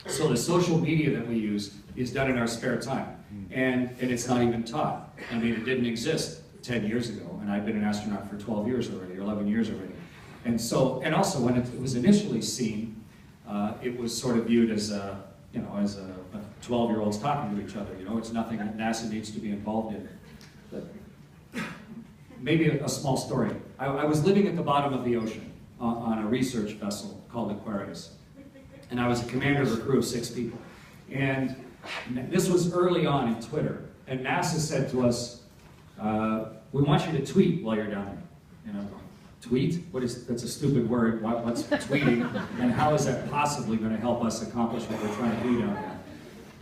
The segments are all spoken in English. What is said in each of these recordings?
So the social media that we use is done in our spare time. And it's not even taught. I mean, it didn't exist 10 years ago, and I've been an astronaut for 12 years already, or 11 years already. And so, and also when it was initially seen, it was sort of viewed as a, you know, as a 12-year-olds talking to each other. You know, it's nothing that NASA needs to be involved in. But maybe a small story. I was living at the bottom of the ocean on a research vessel called Aquarius. And I was a commander of a crew of 6 people. And this was early on in Twitter. And NASA said to us, we want you to tweet while you're down there. And I'm going, tweet? That's a stupid word. What's tweeting? And how is that possibly going to help us accomplish what we're trying to do down there?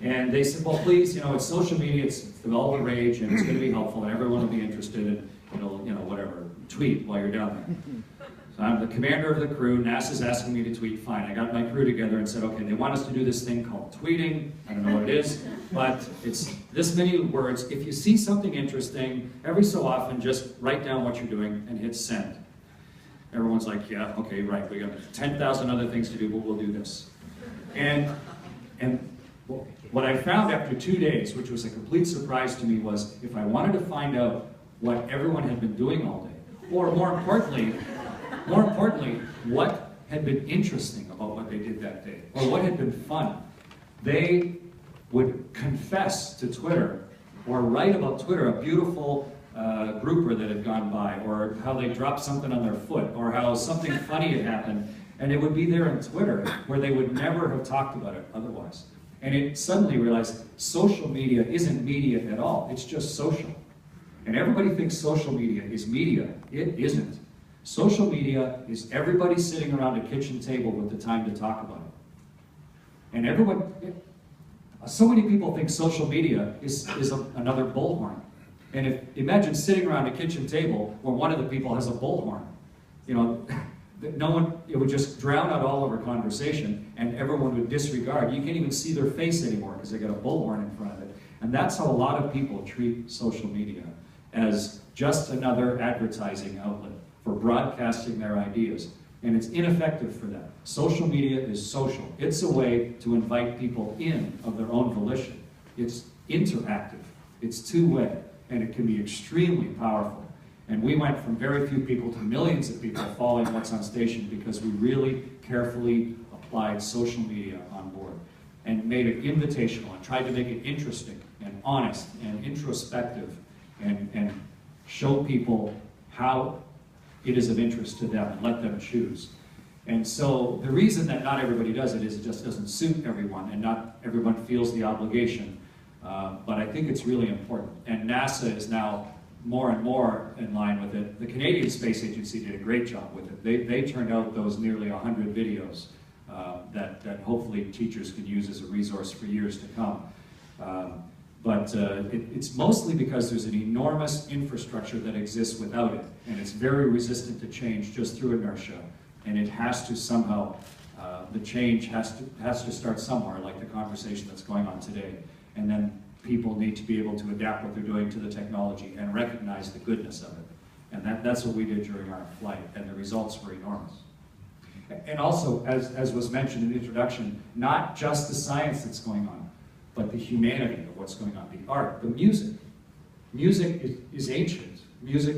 And they said, well, please, you know, it's social media, it's all the rage, and it's going to be helpful, and everyone will be interested in, you know, whatever, tweet while you're down there. So I'm the commander of the crew, NASA's asking me to tweet, fine. I got my crew together and said, okay, they want us to do this thing called tweeting. I don't know what it is, but it's this many words. If you see something interesting, every so often, just write down what you're doing and hit send. Everyone's like, yeah, okay, right, we got 10,000 other things to do, but we'll do this. And what I found after 2 days, which was a complete surprise to me, was if I wanted to find out what everyone had been doing all day, or more importantly, what had been interesting about what they did that day, or what had been fun, they would confess to Twitter, or write about Twitter, a beautiful grouper that had gone by, or how they dropped something on their foot, or how something funny had happened, and it would be there on Twitter, where they would never have talked about it otherwise. And it suddenly realized social media isn't media at all, it's just social. And everybody thinks social media is media. It isn't. Social media is everybody sitting around a kitchen table with the time to talk about it. And everyone, so many people think social media is another bullhorn. And imagine sitting around a kitchen table where one of the people has a bullhorn. You know, no one, it would just drown out all of our conversation, and everyone would disregard. You can't even see their face anymore because they got a bullhorn in front of it. And that's how a lot of people treat social media, as just another advertising outlet for broadcasting their ideas. And it's ineffective for that. Social media is social. It's a way to invite people in of their own volition. It's interactive. It's two-way, and it can be extremely powerful. And we went from very few people to millions of people following what's on station because we really carefully applied social media on board and made it invitational and tried to make it interesting and honest and introspective and show people how it is of interest to them and let them choose. And so the reason that not everybody does it is it just doesn't suit everyone, and not everyone feels the obligation. But I think it's really important. And NASA is now more and more in line with it. The Canadian Space Agency did a great job with it. They turned out those nearly 100 videos that hopefully teachers could use as a resource for years to come. But it's mostly because there's an enormous infrastructure that exists without it, and it's very resistant to change just through inertia. And it has to somehow, the change has to start somewhere, like the conversation that's going on today. And then people need to be able to adapt what they're doing to the technology and recognize the goodness of it. And that's what we did during our flight, and the results were enormous. And also, as was mentioned in the introduction, not just the science that's going on, but the humanity of what's going on, the art, the music. Music is ancient. Music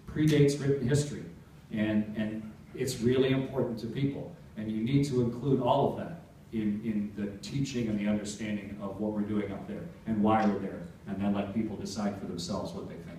predates written history, and it's really important to people. And you need to include all of that in the teaching and the understanding of what we're doing up there and why we're there, and then let people decide for themselves what they think.